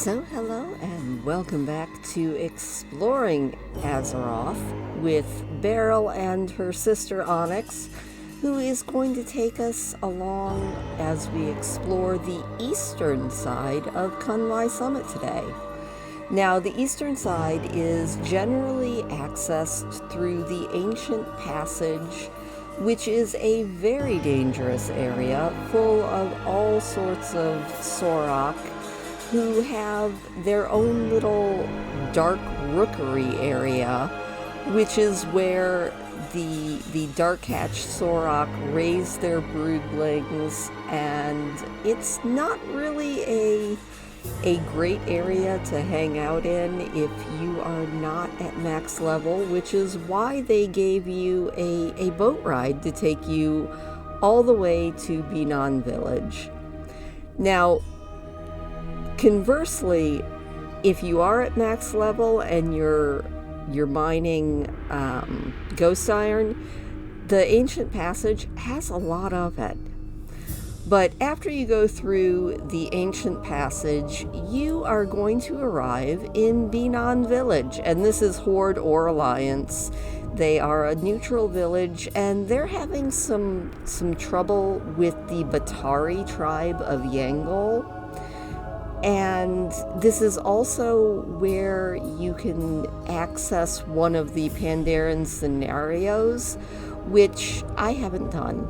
So hello and welcome back to Exploring Azeroth with Beryl and her sister Onyx, who is going to take us along as we explore the eastern side of Kun Lai Summit today. Now, the eastern side is generally accessed through the ancient passage, which is a very dangerous area full of all sorts of Sorok who have their own little dark rookery area, which is where the Darkhatch Sorok raise their broodlings, and it's not really a great area to hang out in if you are not at max level, which is why they gave you a boat ride to take you all the way to Benon Village. Now, conversely, if you are at max level and you're mining ghost iron, the ancient passage has a lot of it. But after you go through the ancient passage, you are going to arrive in Benon Village, and this is Horde or Alliance. They are a neutral village, and they're having some trouble with the Batari tribe of Yangol. And this is also where you can access one of the Pandaren scenarios, which I haven't done.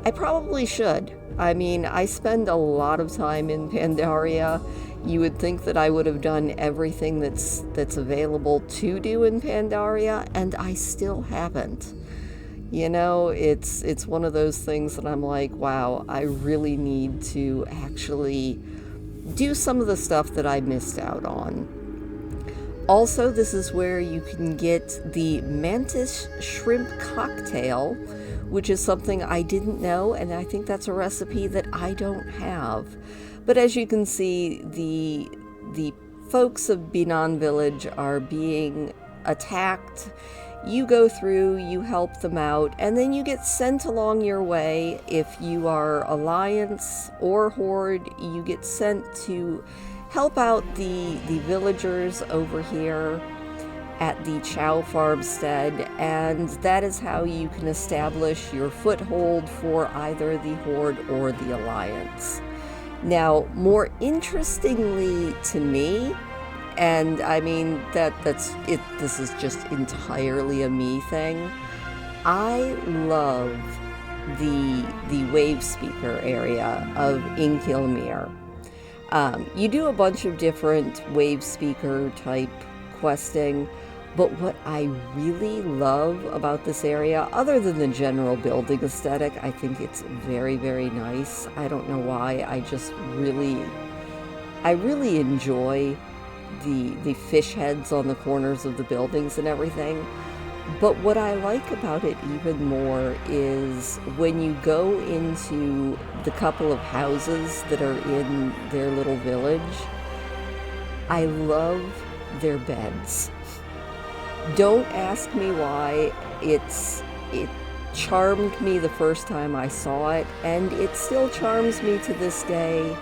I probably should. I mean, I spend a lot of time in Pandaria. You would think that I would have done everything that's available to do in Pandaria, and I still haven't. You know, it's one of those things that I'm like, wow, I really need to actually do some of the stuff that I missed out on. Also, this is where you can get the Mantis Shrimp Cocktail, which is something I didn't know, and I think that's a recipe that I don't have. But as you can see, the folks of Benon Village are being attacked. You go through, you help them out, and then you get sent along your way. If you are Alliance or Horde, you get sent to help out the villagers over here at the Chow Farmstead, and that is how you can establish your foothold for either the Horde or the Alliance. Now, more interestingly to me, and I mean that's it, this is just entirely a me thing, I love the wave speaker area of Inkilmir. You do a bunch of different wave speaker type questing, but what I really love about this area, other than the general building aesthetic, I think it's very, very nice. I don't know why, I really enjoy the fish heads on the corners of the buildings and everything. But what I like about it even more is when you go into the couple of houses that are in their little village, I love their beds. Don't ask me why. It charmed me the first time I saw it, and it still charms me to this day.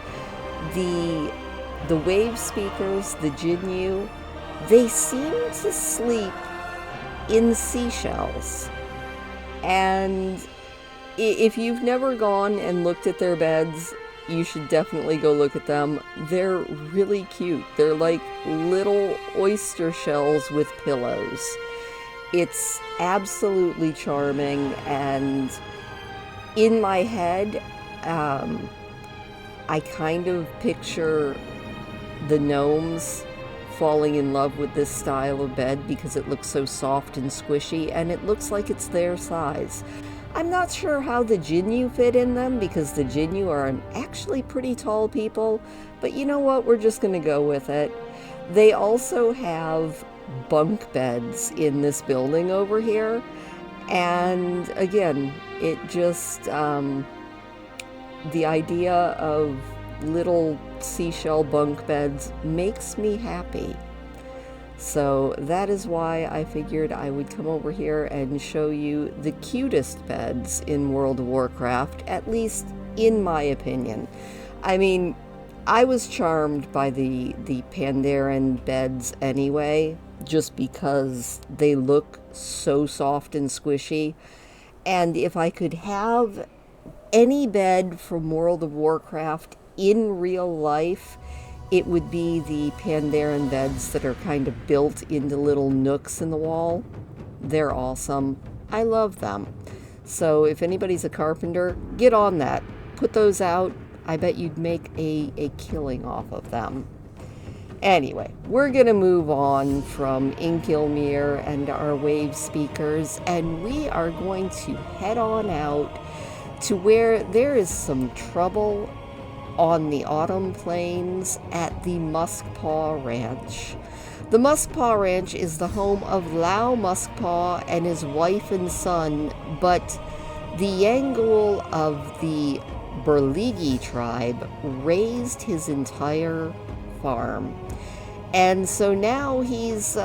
The wave speakers, the Jinyu, they seem to sleep in seashells. And if you've never gone and looked at their beds, you should definitely go look at them. They're really cute. They're like little oyster shells with pillows. It's absolutely charming, and in my head, I kind of picture the gnomes falling in love with this style of bed because it looks so soft and squishy, and it looks like it's their size. I'm not sure how the Jinyu fit in them, because the Jinyu are actually pretty tall people, but you know what, we're just going to go with it. They also have bunk beds in this building over here, and again, it just, the idea of little seashell bunk beds makes me happy. So that is why I figured I would come over here and show you the cutest beds in World of Warcraft, at least in my opinion. I mean, I was charmed by the Pandaren beds anyway, just because they look so soft and squishy. And if I could have any bed from World of Warcraft in real life, it would be the Pandaren beds that are kind of built into little nooks in the wall. They're awesome. I love them. So if anybody's a carpenter, get on that. Put those out. I bet you'd make a killing off of them. Anyway, we're going to move on from Inkilmir and our wave speakers, and we are going to head on out to where there is some trouble on the Autumn Plains at the Muskpaw Ranch. The Muskpaw Ranch is the home of Lau Muskpaw and his wife and son, but the Yangul of the Berligi tribe raised his entire farm. And so now he's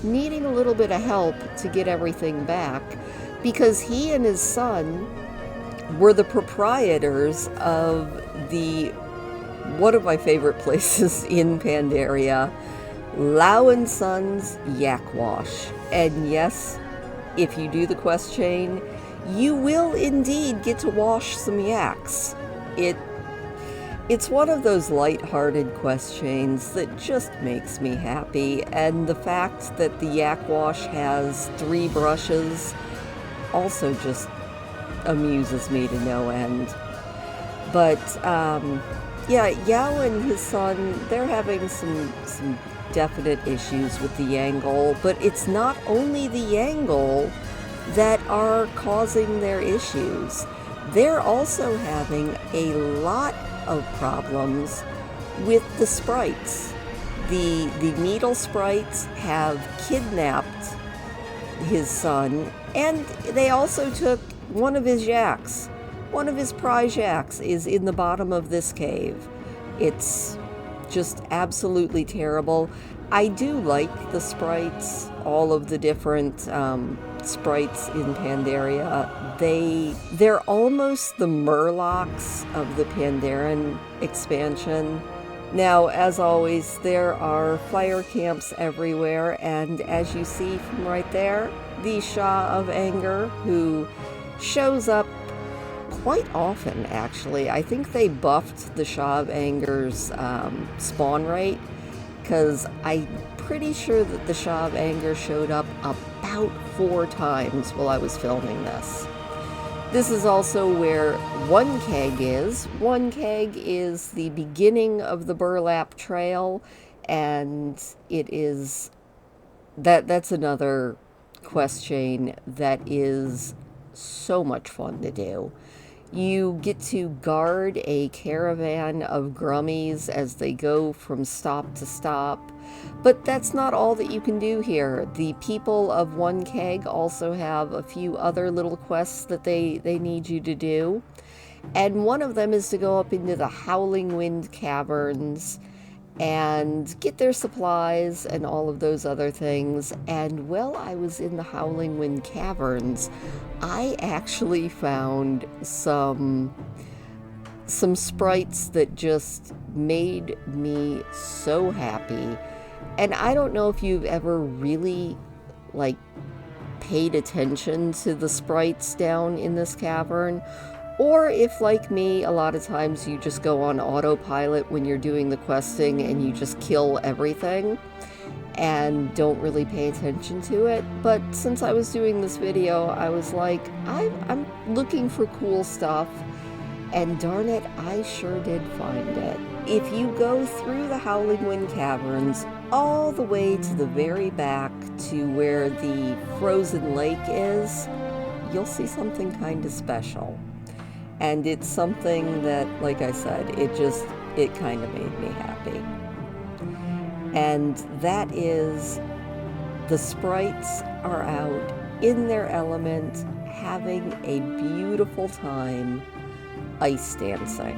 needing a little bit of help to get everything back, because he and his son were the proprietors of one of my favorite places in Pandaria, Lau and Son's Yak Wash. And yes, if you do the quest chain, you will indeed get to wash some yaks. It's one of those light-hearted quest chains that just makes me happy, and the fact that the Yak Wash has 3 brushes also just amuses me to no end. But yeah, Yao and his son, they're having some definite issues with the Yangul, but it's not only the Yangul that are causing their issues. They're also having a lot of problems with the sprites. The needle sprites have kidnapped his son, and they also took one of his yaks. One of his prize yaks is in the bottom of this cave. It's just absolutely terrible. I do like the sprites, all of the different sprites in Pandaria. They're almost the Murlocs of the Pandaren expansion. Now, as always, there are fire camps everywhere, and as you see from right there, the Shah of Anger, who shows up quite often, actually. I think they buffed the Shah of Anger's spawn rate, because I'm pretty sure that the Shah of Anger showed up about 4 times while I was filming this. This is also where One Keg is. One Keg is the beginning of the Burlap Trail, and it is that's another quest chain that is so much fun to do. You get to guard a caravan of grummies as they go from stop to stop. But that's not all that you can do here. The people of One Keg also have a few other little quests that they need you to do. And one of them is to go up into the Howling Wind Caverns and get their supplies and all of those other things. And while I was in the Howling Wind Caverns, I actually found some sprites that just made me so happy. And I don't know if you've ever really, paid attention to the sprites down in this cavern, or if, like me, a lot of times you just go on autopilot when you're doing the questing and you just kill everything and don't really pay attention to it. But since I was doing this video, I was like, I'm looking for cool stuff, and darn it, I sure did find it. If you go through the Howling Wind Caverns all the way to the very back to where the frozen lake is, you'll see something kind of special. And it's something that, like I said, it kind of made me happy. And that is, the sprites are out in their element, having a beautiful time ice dancing,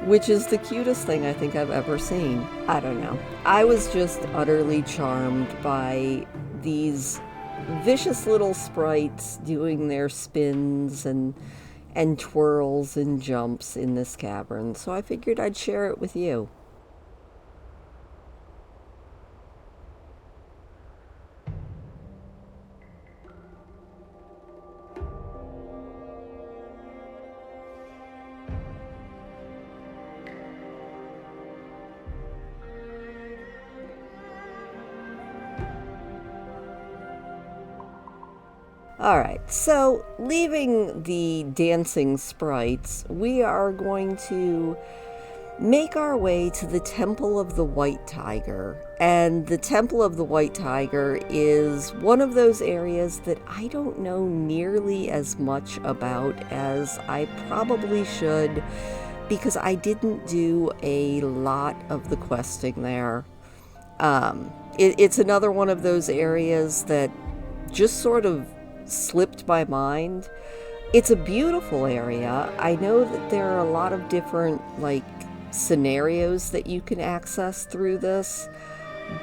which is the cutest thing I think I've ever seen. I don't know. I was just utterly charmed by these vicious little sprites doing their spins and and twirls and jumps in this cavern, so I figured I'd share it with you. Alright, so leaving the dancing sprites, we are going to make our way to the Temple of the White Tiger. And the Temple of the White Tiger is one of those areas that I don't know nearly as much about as I probably should, because I didn't do a lot of the questing there. It's another one of those areas that just sort of slipped my mind. It's a beautiful area. I know that there are a lot of different scenarios that you can access through this,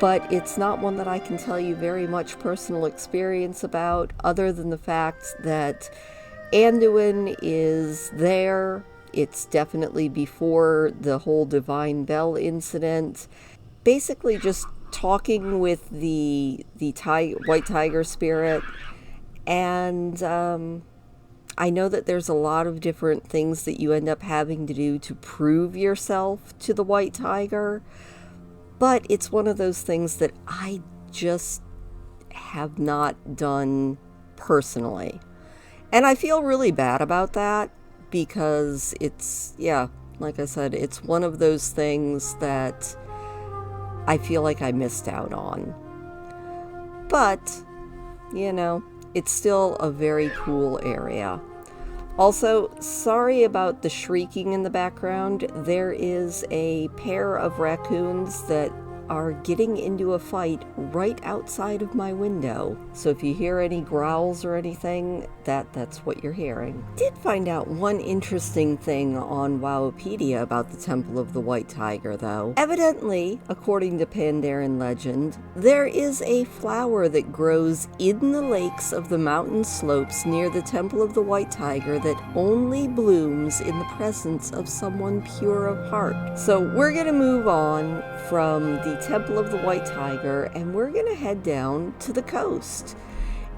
but it's not one that I can tell you very much personal experience about, other than the fact that Anduin is there. It's definitely before the whole Divine Bell incident. Basically just talking with the White Tiger spirit. And I know that there's a lot of different things that you end up having to do to prove yourself to the White Tiger, but it's one of those things that I just have not done personally. And I feel really bad about that, because it's, like I said, it's one of those things that I feel like I missed out on. But, it's still a very cool area. Also, sorry about the shrieking in the background. There is a pair of raccoons that are getting into a fight right outside of my window. So if you hear any growls or anything, that's what you're hearing. Did find out one interesting thing on Wowipedia about the Temple of the White Tiger, though. Evidently, according to Pandaren legend, there is a flower that grows in the lakes of the mountain slopes near the Temple of the White Tiger that only blooms in the presence of someone pure of heart. So we're gonna move on from the Temple of the White Tiger, and we're gonna head down to the coast.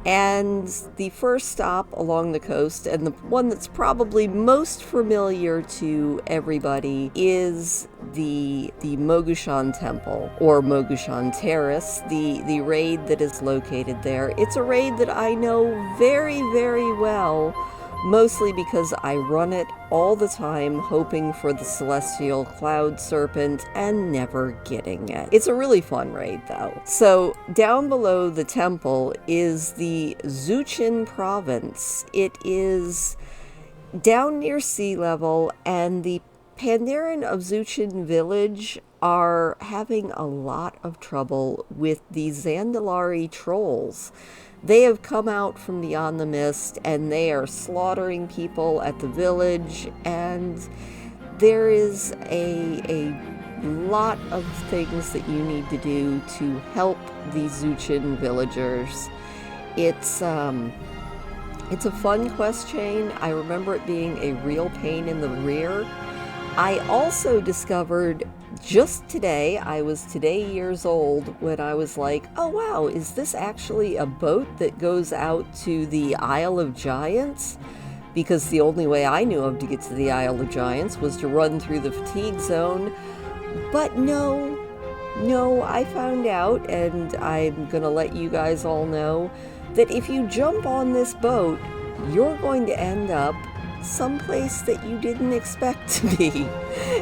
And the first stop along the coast, and the one that's probably most familiar to everybody, is the Mogushan Temple, or Mogushan Terrace, the raid that is located there. It's a raid that I know very, very well, mostly because I run it all the time, hoping for the Celestial Cloud Serpent and never getting it. It's a really fun raid, though. So, down below the temple is the Zuchin province. It is down near sea level, and the Pandaren of Zuchin village are having a lot of trouble with the Zandalari trolls. They have come out from beyond the mist, and they are slaughtering people at the village, and there is a lot of things that you need to do to help the Zuchin villagers. It's a fun quest chain. I remember it being a real pain in the rear. I also discovered just today, I was today years old, when I was like, oh wow, is this actually a boat that goes out to the Isle of Giants? Because the only way I knew of to get to the Isle of Giants was to run through the fatigue zone. But no, I found out, and I'm gonna let you guys all know, that if you jump on this boat, you're going to end up someplace that you didn't expect to be.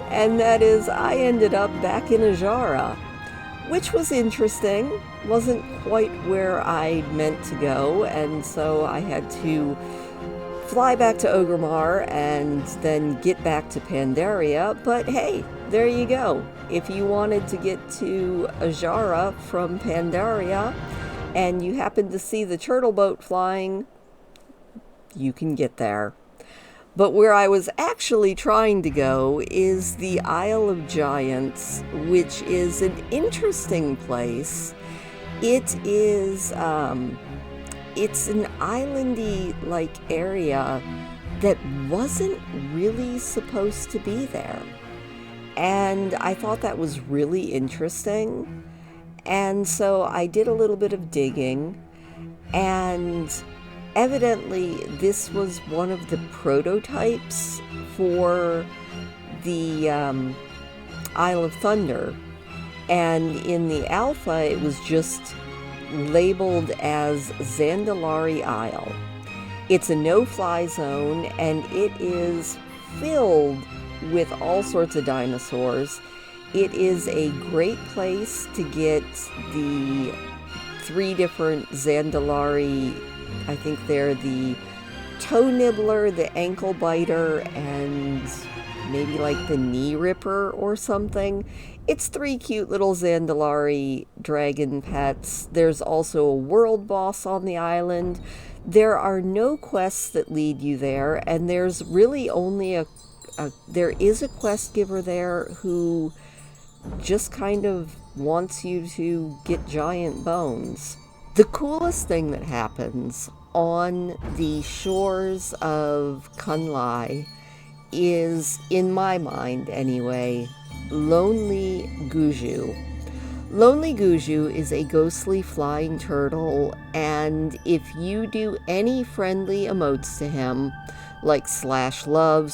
And that is, I ended up back in Azara, which was interesting. Wasn't quite where I meant to go, and so I had to fly back to Orgrimmar and then get back to Pandaria. But hey, there you go. If you wanted to get to Azara from Pandaria and you happen to see the turtle boat flying, you can get there. But where I was actually trying to go is the Isle of Giants, which is an interesting place. It is, it's an islandy-like area that wasn't really supposed to be there. And I thought that was really interesting. And so I did a little bit of digging, and evidently this was one of the prototypes for the Isle of Thunder. And in the alpha, it was just labeled as Zandalari Isle. It's a no-fly zone, and it is filled with all sorts of dinosaurs. It is a great place to get the 3 different Zandalari. I think they're the toe nibbler, the ankle biter, and maybe like the knee ripper or something. It's 3 cute little Zandalari dragon pets. There's also a world boss on the island. There are no quests that lead you there, and there's really only there is a quest giver there who just kind of wants you to get giant bones. The coolest thing that happens on the shores of Kun Lai is, in my mind anyway, Lonely Guju. Lonely Guju is a ghostly flying turtle, and if you do any friendly emotes to him, like /love,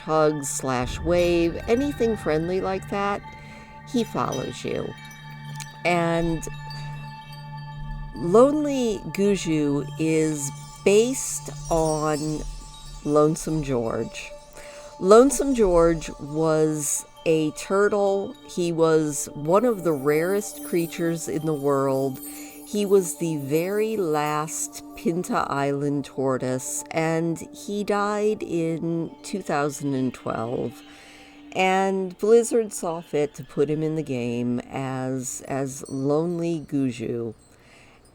/hugs, /wave, anything friendly like that, he follows you. And Lonely Guju is based on Lonesome George. Lonesome George was a turtle. He was one of the rarest creatures in the world. He was the very last Pinta Island tortoise, and he died in 2012. And Blizzard saw fit to put him in the game as Lonely Guju.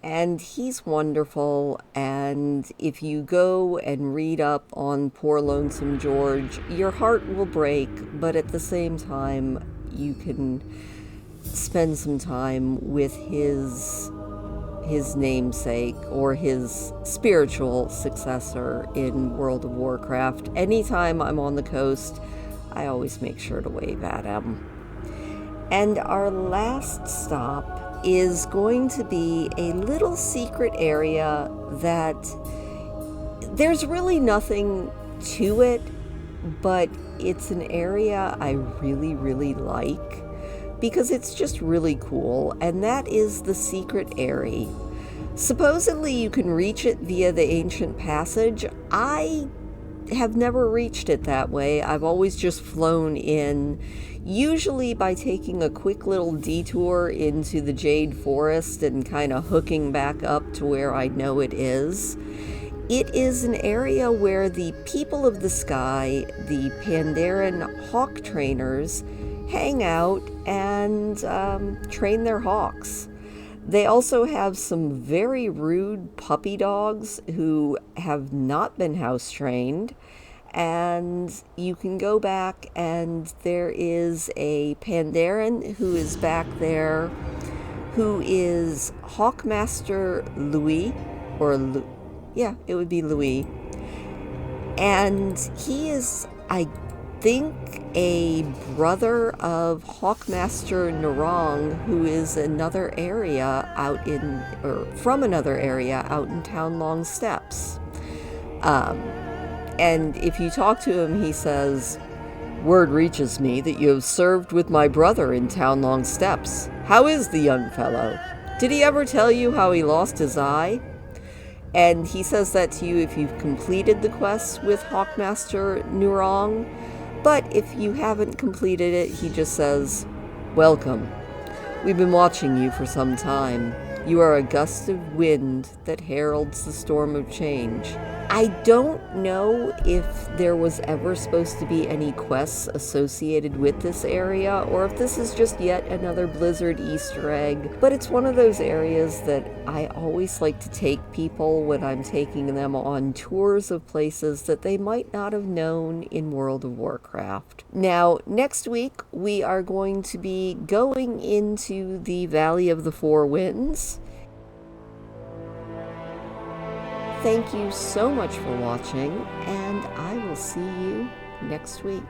And he's wonderful, and if you go and read up on poor Lonesome George, your heart will break, but at the same time, you can spend some time with his namesake, or his spiritual successor in World of Warcraft. Anytime I'm on the coast, I always make sure to wave at him. And our last stop is going to be a little secret area that there's really nothing to it, but it's an area I really, really like because it's just really cool, and that is the Secret Airy. Supposedly you can reach it via the Ancient Passage. I have never reached it that way. I've always just flown in, usually by taking a quick little detour into the Jade Forest and kind of hooking back up to where I know it is. It is an area where the people of the sky, the Pandaren hawk trainers, hang out and train their hawks. They also have some very rude puppy dogs who have not been house trained, and you can go back and there is a Pandaren who is back there who is Hawkmaster Louis, it would be Louis, and he is, I think, a brother of Hawkmaster Narong, who is another area out in, or from another area out in Townlong Steppes. And if you talk to him, he says, "Word reaches me that you have served with my brother in Townlong Steppes. How is the young fellow? Did he ever tell you how he lost his eye?" And he says that to you if you've completed the quest with Hawkmaster Narong. But if you haven't completed it, he just says, "Welcome. We've been watching you for some time. You are a gust of wind that heralds the storm of change." I don't know if there was ever supposed to be any quests associated with this area, or if this is just yet another Blizzard Easter egg, but it's one of those areas that I always like to take people when I'm taking them on tours of places that they might not have known in World of Warcraft. Now, next week, we are going to be going into the Valley of the Four Winds. Thank you so much for watching, and I will see you next week.